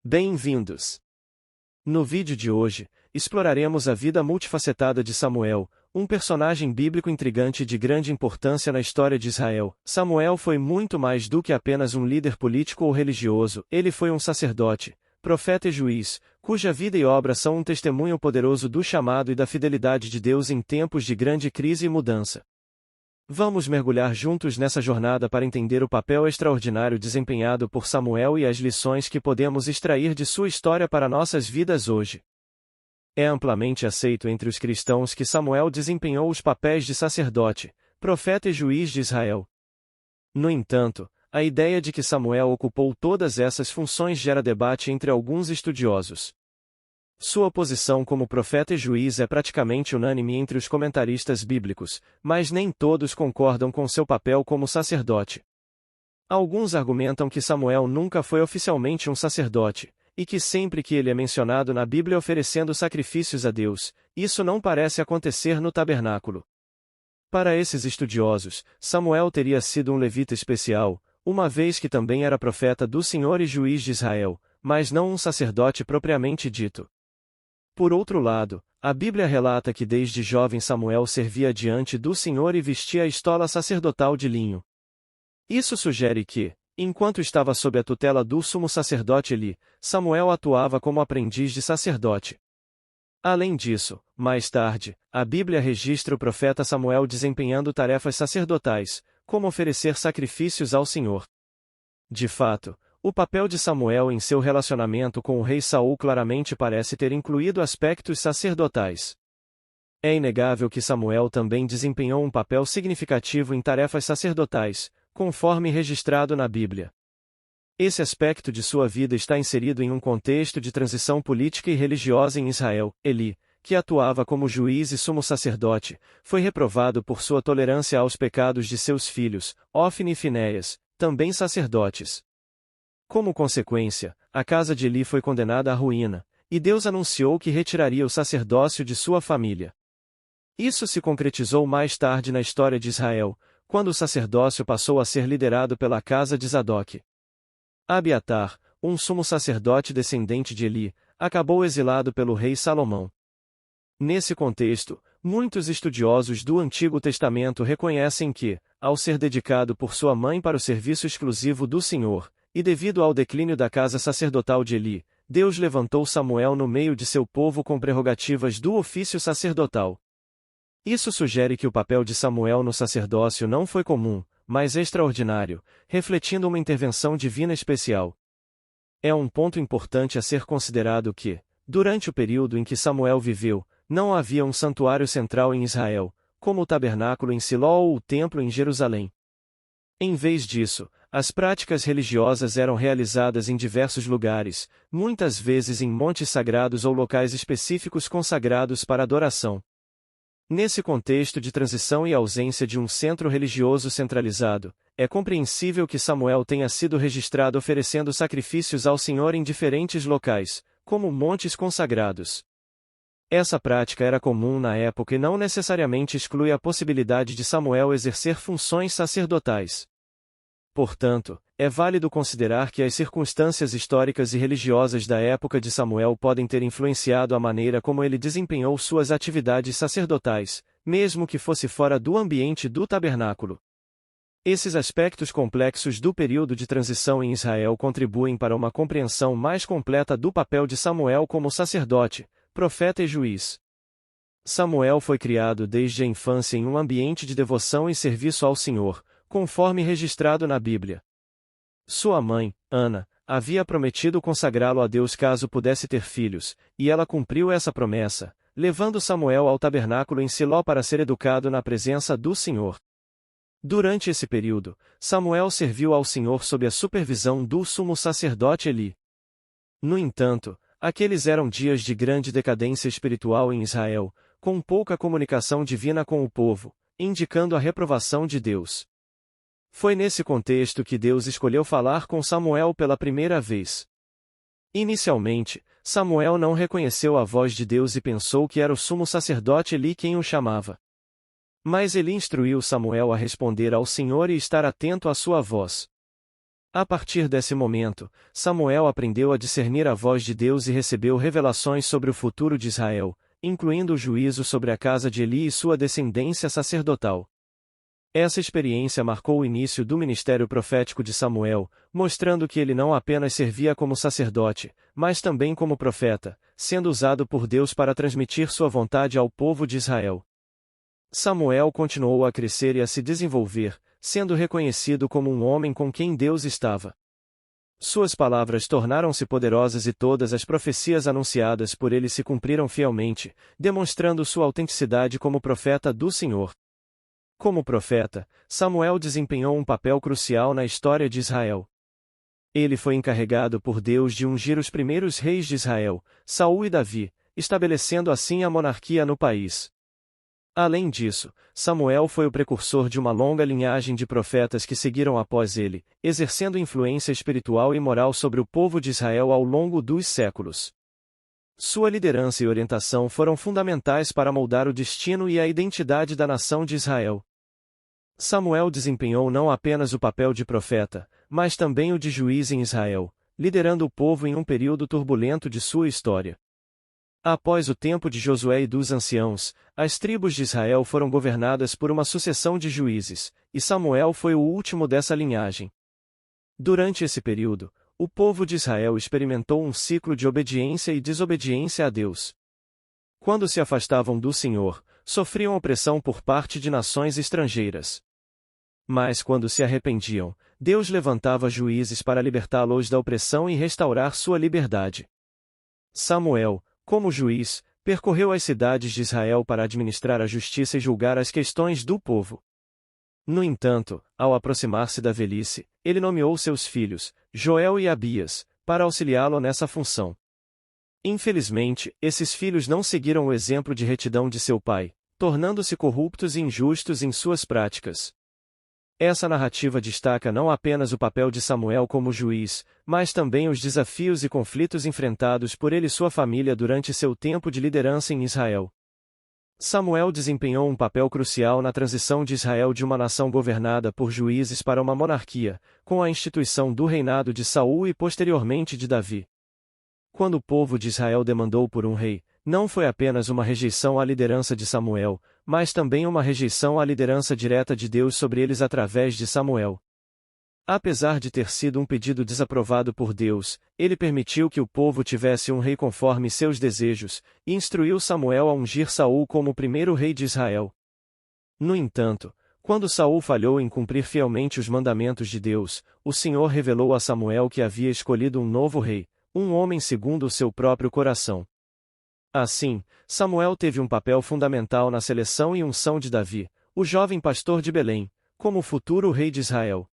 Bem-vindos! No vídeo de hoje, exploraremos a vida multifacetada de Samuel, um personagem bíblico intrigante de grande importância na história de Israel. Samuel foi muito mais do que apenas um líder político ou religioso, ele foi um sacerdote, profeta e juiz, cuja vida e obra são um testemunho poderoso do chamado e da fidelidade de Deus em tempos de grande crise e mudança. Vamos mergulhar juntos nessa jornada para entender o papel extraordinário desempenhado por Samuel e as lições que podemos extrair de sua história para nossas vidas hoje. É amplamente aceito entre os cristãos que Samuel desempenhou os papéis de sacerdote, profeta e juiz de Israel. No entanto, a ideia de que Samuel ocupou todas essas funções gera debate entre alguns estudiosos. Sua posição como profeta e juiz é praticamente unânime entre os comentaristas bíblicos, mas nem todos concordam com seu papel como sacerdote. Alguns argumentam que Samuel nunca foi oficialmente um sacerdote, e que sempre que ele é mencionado na Bíblia oferecendo sacrifícios a Deus, isso não parece acontecer no tabernáculo. Para esses estudiosos, Samuel teria sido um levita especial, uma vez que também era profeta do Senhor e juiz de Israel, mas não um sacerdote propriamente dito. Por outro lado, a Bíblia relata que desde jovem Samuel servia diante do Senhor e vestia a estola sacerdotal de linho. Isso sugere que, enquanto estava sob a tutela do sumo sacerdote Eli, Samuel atuava como aprendiz de sacerdote. Além disso, mais tarde, a Bíblia registra o profeta Samuel desempenhando tarefas sacerdotais, como oferecer sacrifícios ao Senhor. De fato, o papel de Samuel em seu relacionamento com o rei Saul claramente parece ter incluído aspectos sacerdotais. É inegável que Samuel também desempenhou um papel significativo em tarefas sacerdotais, conforme registrado na Bíblia. Esse aspecto de sua vida está inserido em um contexto de transição política e religiosa em Israel. Eli, que atuava como juiz e sumo sacerdote, foi reprovado por sua tolerância aos pecados de seus filhos, Ofni e Finéias, também sacerdotes. Como consequência, a casa de Eli foi condenada à ruína, e Deus anunciou que retiraria o sacerdócio de sua família. Isso se concretizou mais tarde na história de Israel, quando o sacerdócio passou a ser liderado pela casa de Zadok. Abiatar, um sumo sacerdote descendente de Eli, acabou exilado pelo rei Salomão. Nesse contexto, muitos estudiosos do Antigo Testamento reconhecem que, ao ser dedicado por sua mãe para o serviço exclusivo do Senhor, e devido ao declínio da casa sacerdotal de Eli, Deus levantou Samuel no meio de seu povo com prerrogativas do ofício sacerdotal. Isso sugere que o papel de Samuel no sacerdócio não foi comum, mas extraordinário, refletindo uma intervenção divina especial. É um ponto importante a ser considerado que, durante o período em que Samuel viveu, não havia um santuário central em Israel, como o tabernáculo em Siló ou o templo em Jerusalém. Em vez disso, as práticas religiosas eram realizadas em diversos lugares, muitas vezes em montes sagrados ou locais específicos consagrados para adoração. Nesse contexto de transição e ausência de um centro religioso centralizado, é compreensível que Samuel tenha sido registrado oferecendo sacrifícios ao Senhor em diferentes locais, como montes consagrados. Essa prática era comum na época e não necessariamente exclui a possibilidade de Samuel exercer funções sacerdotais. Portanto, é válido considerar que as circunstâncias históricas e religiosas da época de Samuel podem ter influenciado a maneira como ele desempenhou suas atividades sacerdotais, mesmo que fosse fora do ambiente do tabernáculo. Esses aspectos complexos do período de transição em Israel contribuem para uma compreensão mais completa do papel de Samuel como sacerdote, profeta e juiz. Samuel foi criado desde a infância em um ambiente de devoção e serviço ao Senhor, conforme registrado na Bíblia. Sua mãe, Ana, havia prometido consagrá-lo a Deus caso pudesse ter filhos, e ela cumpriu essa promessa, levando Samuel ao tabernáculo em Siló para ser educado na presença do Senhor. Durante esse período, Samuel serviu ao Senhor sob a supervisão do sumo sacerdote Eli. No entanto, aqueles eram dias de grande decadência espiritual em Israel, com pouca comunicação divina com o povo, indicando a reprovação de Deus. Foi nesse contexto que Deus escolheu falar com Samuel pela primeira vez. Inicialmente, Samuel não reconheceu a voz de Deus e pensou que era o sumo sacerdote Eli quem o chamava. Mas Eli instruiu Samuel a responder ao Senhor e estar atento à sua voz. A partir desse momento, Samuel aprendeu a discernir a voz de Deus e recebeu revelações sobre o futuro de Israel, incluindo o juízo sobre a casa de Eli e sua descendência sacerdotal. Essa experiência marcou o início do ministério profético de Samuel, mostrando que ele não apenas servia como sacerdote, mas também como profeta, sendo usado por Deus para transmitir sua vontade ao povo de Israel. Samuel continuou a crescer e a se desenvolver, sendo reconhecido como um homem com quem Deus estava. Suas palavras tornaram-se poderosas e todas as profecias anunciadas por ele se cumpriram fielmente, demonstrando sua autenticidade como profeta do Senhor. Como profeta, Samuel desempenhou um papel crucial na história de Israel. Ele foi encarregado por Deus de ungir os primeiros reis de Israel, Saul e Davi, estabelecendo assim a monarquia no país. Além disso, Samuel foi o precursor de uma longa linhagem de profetas que seguiram após ele, exercendo influência espiritual e moral sobre o povo de Israel ao longo dos séculos. Sua liderança e orientação foram fundamentais para moldar o destino e a identidade da nação de Israel. Samuel desempenhou não apenas o papel de profeta, mas também o de juiz em Israel, liderando o povo em um período turbulento de sua história. Após o tempo de Josué e dos anciãos, as tribos de Israel foram governadas por uma sucessão de juízes, e Samuel foi o último dessa linhagem. Durante esse período, o povo de Israel experimentou um ciclo de obediência e desobediência a Deus. Quando se afastavam do Senhor, sofriam opressão por parte de nações estrangeiras. Mas quando se arrependiam, Deus levantava juízes para libertá-los da opressão e restaurar sua liberdade. Samuel, como juiz, percorreu as cidades de Israel para administrar a justiça e julgar as questões do povo. No entanto, ao aproximar-se da velhice, ele nomeou seus filhos, Joel e Abias, para auxiliá-lo nessa função. Infelizmente, esses filhos não seguiram o exemplo de retidão de seu pai, tornando-se corruptos e injustos em suas práticas. Essa narrativa destaca não apenas o papel de Samuel como juiz, mas também os desafios e conflitos enfrentados por ele e sua família durante seu tempo de liderança em Israel. Samuel desempenhou um papel crucial na transição de Israel de uma nação governada por juízes para uma monarquia, com a instituição do reinado de Saul e posteriormente de Davi. Quando o povo de Israel demandou por um rei, não foi apenas uma rejeição à liderança de Samuel, mas também uma rejeição à liderança direta de Deus sobre eles através de Samuel. Apesar de ter sido um pedido desaprovado por Deus, ele permitiu que o povo tivesse um rei conforme seus desejos, e instruiu Samuel a ungir Saul como o primeiro rei de Israel. No entanto, quando Saul falhou em cumprir fielmente os mandamentos de Deus, o Senhor revelou a Samuel que havia escolhido um novo rei, um homem segundo o seu próprio coração. Assim, Samuel teve um papel fundamental na seleção e unção de Davi, o jovem pastor de Belém, como o futuro rei de Israel.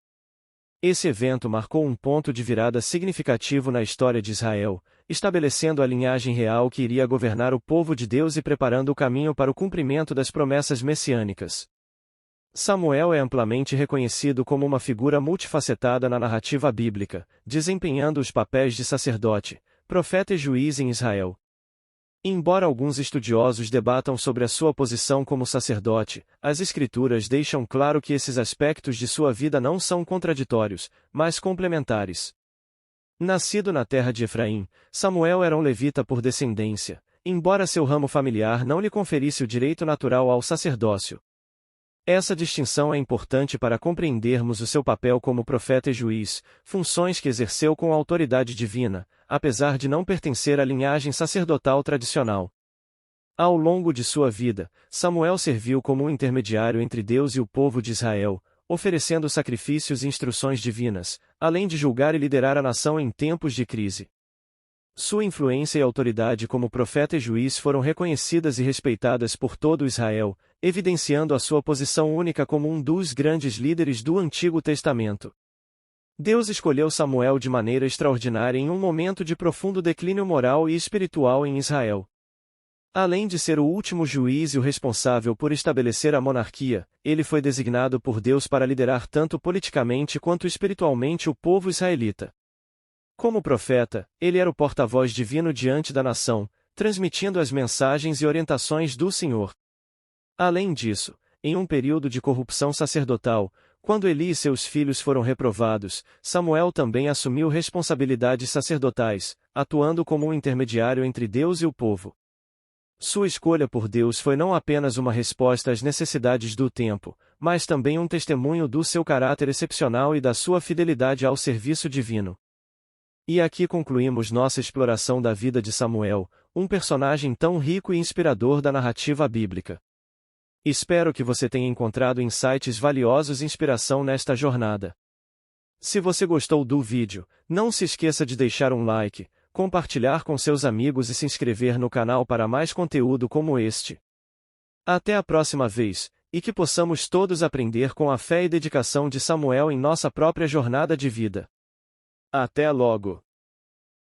Esse evento marcou um ponto de virada significativo na história de Israel, estabelecendo a linhagem real que iria governar o povo de Deus e preparando o caminho para o cumprimento das promessas messiânicas. Samuel é amplamente reconhecido como uma figura multifacetada na narrativa bíblica, desempenhando os papéis de sacerdote, profeta e juiz em Israel. Embora alguns estudiosos debatam sobre a sua posição como sacerdote, as Escrituras deixam claro que esses aspectos de sua vida não são contraditórios, mas complementares. Nascido na terra de Efraim, Samuel era um levita por descendência, embora seu ramo familiar não lhe conferisse o direito natural ao sacerdócio. Essa distinção é importante para compreendermos o seu papel como profeta e juiz, funções que exerceu com autoridade divina, apesar de não pertencer à linhagem sacerdotal tradicional. Ao longo de sua vida, Samuel serviu como um intermediário entre Deus e o povo de Israel, oferecendo sacrifícios e instruções divinas, além de julgar e liderar a nação em tempos de crise. Sua influência e autoridade como profeta e juiz foram reconhecidas e respeitadas por todo Israel, evidenciando a sua posição única como um dos grandes líderes do Antigo Testamento. Deus escolheu Samuel de maneira extraordinária em um momento de profundo declínio moral e espiritual em Israel. Além de ser o último juiz e o responsável por estabelecer a monarquia, ele foi designado por Deus para liderar tanto politicamente quanto espiritualmente o povo israelita. Como profeta, ele era o porta-voz divino diante da nação, transmitindo as mensagens e orientações do Senhor. Além disso, em um período de corrupção sacerdotal, Quando Eli e seus filhos foram reprovados, Samuel também assumiu responsabilidades sacerdotais, atuando como um intermediário entre Deus e o povo. Sua escolha por Deus foi não apenas uma resposta às necessidades do tempo, mas também um testemunho do seu caráter excepcional e da sua fidelidade ao serviço divino. E aqui concluímos nossa exploração da vida de Samuel, um personagem tão rico e inspirador da narrativa bíblica. Espero que você tenha encontrado insights valiosos e inspiração nesta jornada. Se você gostou do vídeo, não se esqueça de deixar um like, compartilhar com seus amigos e se inscrever no canal para mais conteúdo como este. Até a próxima vez, e que possamos todos aprender com a fé e dedicação de Samuel em nossa própria jornada de vida. Até logo!